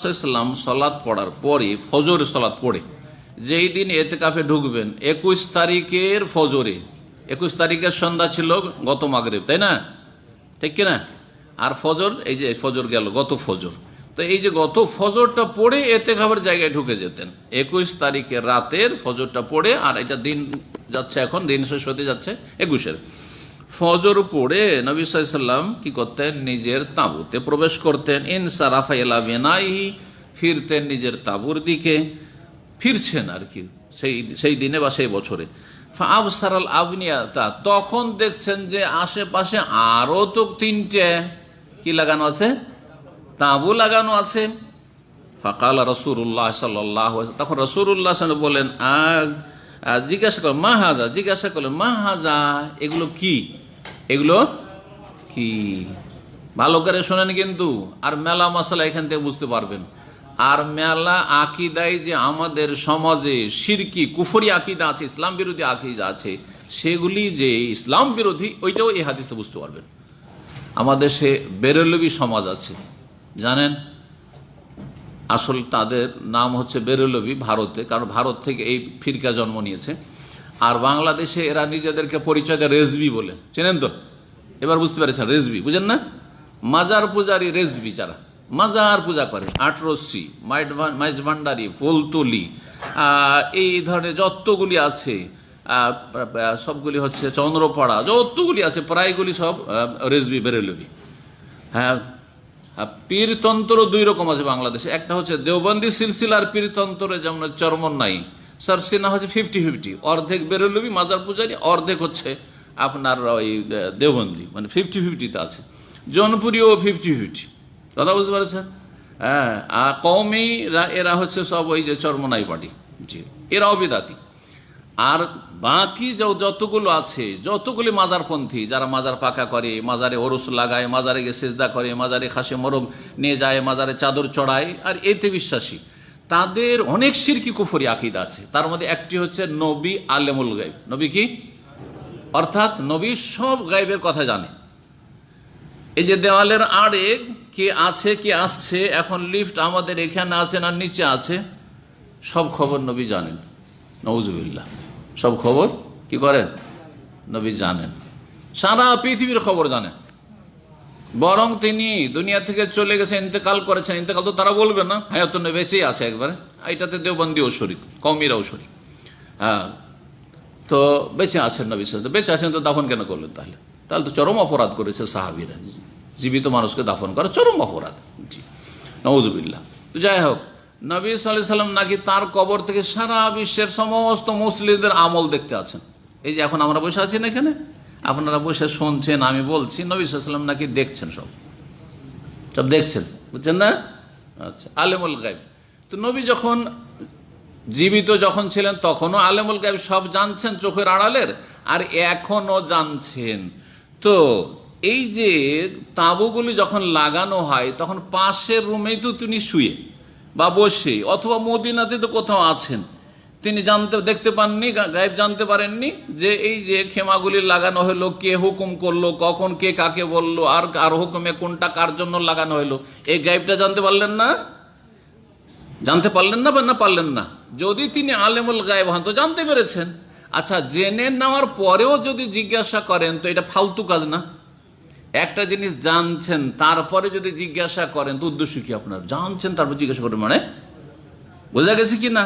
সাল্লাম সলাৎ পড়ার পরে ফজর সলাৎ পড়ে যেই দিন এতেকাফে ঢুকবেন 21 তারিখের ফজরে, 21 তারিখের সন্ধ্যা ছিল গত মাগরিব, তাই না? ঠিক কিনা? আর ফজর, এই যে ফজর গেল, গত ফজর। তো এই যে গত ফজরটা পড়ে এতেকাফের জায়গায় ঢুকে যেতেন 21 তারিখের রাতের ফজরটা পড়ে। আর এটা দিন যাচ্ছে, এখন দিন শেষ হতে যাচ্ছে 21-এর। ফজর পড়ে নবী সাল্লাল্লাহু আলাইহি ওয়াসাল্লাম কি করতেন? নিজের তাঁবুতে প্রবেশ করতেন। ইনসারাফা ইলা বিনাইহি, ফিরতেন নিজের তাঁবুর দিকে, ফিরছেন আর কি সেই দিনে বা সেই বছরে। ফাআবসারাল আবনিয়াতা, তখন দেখছেন যে আশেপাশে আরো তো 3টে কি লাগানো আছে, তাঁবু লাগানো আছে। ফাকালা রাসূলুল্লাহ সাল্লাল্লাহু আলাইহি ওয়াসাল্লাম, তখন রাসূলুল্লাহ সাল্লাল্লাহু আলাইহি ওয়াসাল্লাম বলেন, জিজ্ঞাসা করলেন মা হাজা, জিজ্ঞাসা করলেন মা হাজা, এগুলো কি, এগুলো কি? ভালো করে শোনেন কিন্তু, আর মেলা মশলা এখান থেকে বুঝতে পারবেন। আর মেলা আকিদায় যে আমাদের সমাজে শিরকি কুফরি আকিদা আছে, ইসলাম বিরোধী আকিদা আছে, সেগুলি যে ইসলাম বিরোধী, ওইটাও এই হাদিসে বুঝতে পারবেন। আমাদের সে বেরেলভি সমাজ আছে, জানেন? আসল তাদের নাম হচ্ছে বেরেলভি ভারতে, কারণ ভারত থেকে এই ফিরকা জন্ম নিয়েছে। আর বাংলাদেশে এরা নিজেদেরকে পরিচয় দেয় রেজবি বলে, চেনেন তো? এবার বুঝতে পেরেছেন, রেজবি বুঝেন না? মাজার পূজারী রেজবি, যারা মাজার পূজা করে, আটরসি, মাইজ ভান্ডারি, ফুলতুলি, এই ধরনের যতগুলি আছে, সবগুলি হচ্ছে চন্দ্রপাড়া, যতগুলি আছে প্রায়গুলি সব রেজবি বেরেলভি। হ্যাঁ, পীরতন্ত্র 2 রকম আছে বাংলাদেশে। একটা হচ্ছে দেওবন্দি সিলসিলার পীরতন্ত্রে, যেমন চরমন্নাই সারসিনা হচ্ছে 50-50, অর্ধেক বেরেলভি মাজার পূজারী, অর্ধেক হচ্ছে আপনার ওই দেওবন্দি, মানে 50-50তে আছে। জৌনপুরিও 50-50, কথা বুঝতে পারছেন? হ্যাঁ, আর কওমিরা এরা হচ্ছে সব ওই যে চরমনাই পার্টি, জি, এরাও বিদাতি। আর বাকি যতগুলো আছে, যতগুলি মাজারপন্থী, যারা মাজার পাকা করে, মাজারে ওরস লাগায়, মাজারে গিয়ে সেজদা করে, মাজারে খাসে মোরগ নিয়ে যায়, মাজারে চাদর চড়ায়, আর এতে বিশ্বাসী, তাদের অনেক শিরকি কুফরি আকীদা আছে। তার মধ্যে একটি হচ্ছে নবী আলেমুল গায়ব। নবী কি? অর্থাৎ নবী সব গায়বের কথা জানে। এই যে দেওয়ালের আড়ে কে আছে, কে আসছে, এখন লিফট আমাদের এখানে আছে না নিচে আছে, সব খবর নবী জানেন। নাউজুবিল্লাহ, সব খবর কি করেন? নবী জানেন, সারা পৃথিবীর খবর জানেন। বরং তিনি দুনিয়া থেকে চলে গেছেন, ইন্তেকাল করেছেন, ইন্তেকাল তো তারা বলবে না, হায়াতুন নবী বেঁচেই আছে একবারে, এটাতে দেওবন্দিও শরীক, কওমিরাও শরীক। হ্যাঁ, তো বেঁচে আছেন নবী সাল্লাল্লাহু আলাইহি ওয়াসাল্লাম, বেঁচে আছেন তো দাফন কেন করলেন? তাহলে তো চরম অপরাধ করেছে সাহাবীরা, জীবিত মানুষকে দাফন করা চরম অপরাধ। জি, নাউজুবিল্লাহ। তো যাই হোক, নবী সাল্লাল্লাহু আলাইহি ওয়াসাল্লাম নাকি তার কবর থেকে সারা বিশ্বের সমস্ত মুসলিমদের আমল দেখতে আছেন। এই যে এখন আমরা বসে আছি না এখানে, আপনারা বসে শুনছেন, আমি বলছি, নবী সাল্লাল্লাহু আলাইহি ওয়াসাল্লাম নাকি দেখছেন, সব দেখছেন, বুঝছেন না? আচ্ছা, আলেমুল গায়ব। তো নবী যখন জীবিত যখন ছিলেন তখনও আলেমুল গায়ব সব জানছেন চোখের আড়ালের, আর এখনও জানছেন। তো এই যে তাঁবুগুলি যখন লাগানো হয়, তখন পাশের রুমেই তো তিনি শুয়ে বা বসে, অথবা মদিনাতে তো কোথাও আছেন, তিনি দেখতে পাননি, গায়েব জানতে পারেননি যে এই যে খেমাগুলি লাগানো হলো, কে হুকুম করলো, কখন কে কাকে বললো, আর হুকুমে কোনটা কার জন্য লাগানো হলো, এই গায়েবটা জানতে পারলেন না। জানতে পারলেন না বা না পারলেন না? যদি তিনি আলেমুল গায়েব হন তো জানতে পেরেছেন। আচ্ছা, জেনে নেওয়ার পরেও যদি জিজ্ঞাসা করেন তো এটা ফালতু কাজ না? একটা জিনিস জানছেন, তারপরে যদি জিজ্ঞাসা করেন তো উদ্দেশ্য কি আপনার? জানছেন তারপর জিজ্ঞাসা করেন, মানে বোঝা গেছে কি না?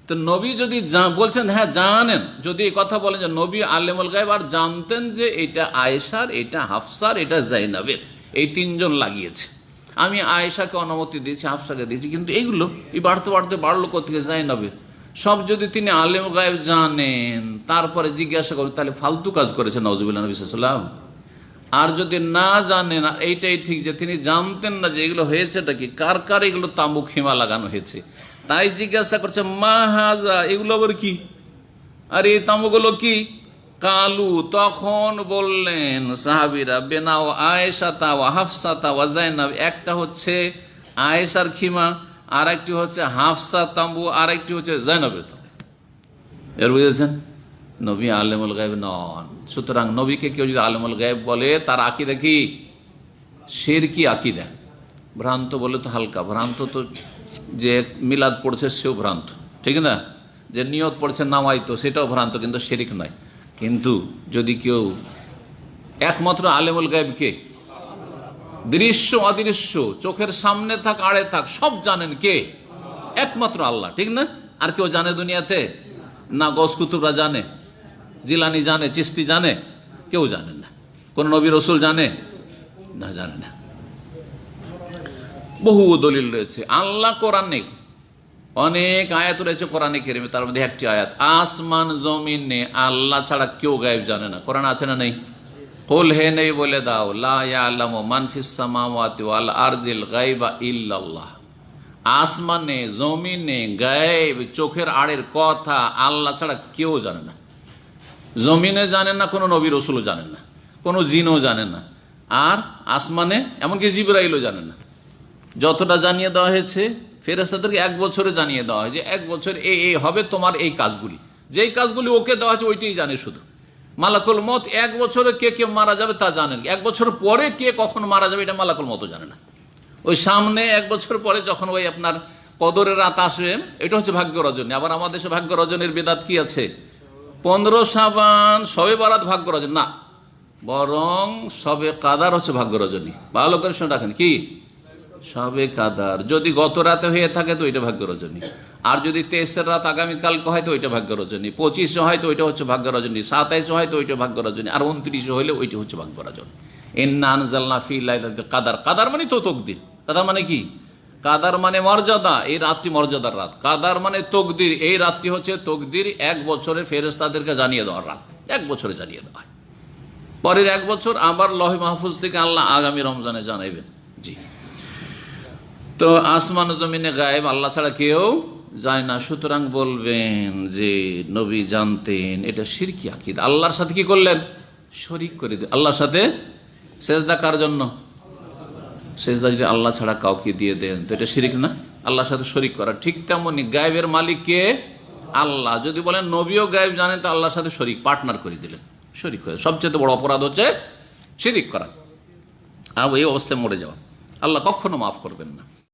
তো নবী যদি বলছেন হ্যাঁ জানেন, যদি এই কথা বলেন যে নবী আলেমুল গায়েব, আর জানতেন যে এটা আয়েশার, এটা হাফসার, এটা জাইনাবের, এই 3 জন লাগিয়েছে, আমি আয়েশাকে অনুমতি দিয়েছি, হাফসাকে দিয়েছি, কিন্তু এইগুলো এই বাড়তে বাড়তে বাড়লো কোথেকে? জাইনাবের। সব যদি তিনি আলেম গায়েব জানেন তারপরে জিজ্ঞাসা করেন, তাহলে ফালতু কাজ করেছেন নাউজুবিল্লাহ নবী সাল্লাল্লাহু আলাইহি ওয়াসাল্লাম। আর যদি না জানেন, এইটাই ঠিক যে তিনি জানতেন না যে এগুলো হয়েছেটা কি, কার কার এগুলো তাঁবু খেমা লাগানো হয়েছে, তাই জিজ্ঞাসা করছে মা হাজা, এগুলো আবার কি, আর এই তাঁবুগুলো কি? কালু, তখন বললেন সাহাবীরা, বেনাও আয়েশাতা ওয়া হাফসাতা ওয়া জাইনাব, একটা হচ্ছে আয়েশার খিমা, আর একটি হচ্ছে হাফসা তাঁবু, আর একটি হচ্ছে জাইনাবের তাঁবু। এর বুঝেছেন? নবী আলেমুল গায়েব নন। সুতরাং নবীকে কেউ যদি আলেমুল গায়েব বলে, তার আকীদা কি? শিরকি আকীদা। ভ্রান্ত বলে তো হালকা, ভ্রান্ত তো যে মিলাদ পড়ছে সেও ভ্রান্ত, ঠিক না? যে নিয়ত পড়ছে নামাইতো সেটাও ভ্রান্ত, কিন্তু শিরক নয়। কিন্তু যদি কেউ একমাত্র আলেমুল গায়েব কে? দৃশ্য অদৃশ্য চোখের সামনে থাক আড়ে থাক সব জানেন কে? একমাত্র আল্লাহ, ঠিক না? আর কেউ জানে দুনিয়াতে? না গস কুতুবরা জানে, জিলানি জানে, চিস্তি জানে? কেউ জানে না। কোন নবী রসুল জানে? না, জানে না। বহু দলিল রয়েছে। আল্লাহ কোরআনে অনেক আয়াত রয়েছে, কোরআনে কারিমে, তার মধ্যে একটি আয়াত, আসমান জমিনে আল্লাহ ছাড়া কেউ গায়েব জানে না। কোরআন আছে না নেই? কুল হে নেই বলে দাও, লা ইয়ালামু মান ফিস সামাওয়াতি ওয়াল আরদিল গায়বা ইল্লাল্লাহ। আসমানে জমিনে গায়েব, চোখের আড়ের কথা আল্লাহ ছাড়া কেউ জানে না। জমিনে জানে না, কোনো নবী রসুলও জানে না, কোনো জিনও জানে না, আর আসমানে এমনকি জিবরাইলও জানে না। যতটা জানিয়ে দেওয়া হয়েছে ফেরেশতাদেরকে 1 বছরে জানিয়ে দেওয়া হয় যে 1 বছর এই হবে তোমার এই কাজগুলি, যেই কাজগুলি ওকে দেওয়া হয়েছে ওইটাই জানে শুধু। মালাকুল মত 1 বছরে কে কে মারা যাবে তা জানেন, 1 বছর পরে কে কখন মারা যাবে এটা মালাকুল মতও জানে না। ওই সামনে 1 বছর পরে যখন ওই আপনার কদরের রাত আসে, এটা হচ্ছে ভাগ্য রজনী। আবার আমাদের দেশে ভাগ্য রজনীর বিদাত কি আছে? 15 শাবান শবে বারাত ভাগ্য রজনী না, বরং শবে কাদার হচ্ছে ভাগ্য রজনী। ভালো করে শুনে রাখেন, কি শবে কাদার যদি গত রাতে হয়ে থাকে তো ওইটা ভাগ্য রজনী, আর যদি 23-এর রাত আগামীকালকে হয় তো ওইটা ভাগ্য রজনী, 25-এ হয় তো ওইটা হচ্ছে ভাগ্য রজনী, 27-এ হয় তো ওইটা ভাগ্য রজনী, আর 29-এ হইলে ওইটা হচ্ছে ভাগ্য রজনী। ইন্না আনজালনা ফি লাইলাতুল কাদার। কাদার মানে তো তকদির। কাদার মানে কি? কাদার মানে মর্যাদা, এই রাতটি মর্যাদার রাত। কাদার মানে তকদির, এই রাতটি হচ্ছে তকদির 1 বছরে ফেরেশতাদেরকে জানিয়ে দেওয়ার রাত। 1 বছরে জানিয়ে দেওয়া হয়, পরের 1 বছর আবার লহে মাহফুজ থেকে আল্লাহ আগামী রমজানে জানাইবেন। জি, তো আসমান জমিনে গায়েব আল্লাহ ছাড়া কেউ যায় না। সুতরাং বলবেন যে নবী জানতেন, এটা শিরকি আকীদা। আল্লাহর সাথে কি করলেন? শরীক করে দিলেন। আল্লাহর সাথে সেজদা কার জন্য? সেজদা যদি আল্লাহ ছাড়া কাউকে দিয়ে দেন তো এটা শিরক না? আল্লাহর সাথে শরীক করা। ঠিক তেমনি গায়েবের মালিক কে? আল্লাহ। যদি বলেন নবীও গায়েব জানেন তো আল্লাহর সাথে শরীক, পার্টনার করে দিলেন, শরীক করে। সবচেয়ে বড় অপরাধ হচ্ছে শিরক করা, আর এই অবস্থায় মরে যাওয়া। আল্লাহ কখনো মাফ করবেন না।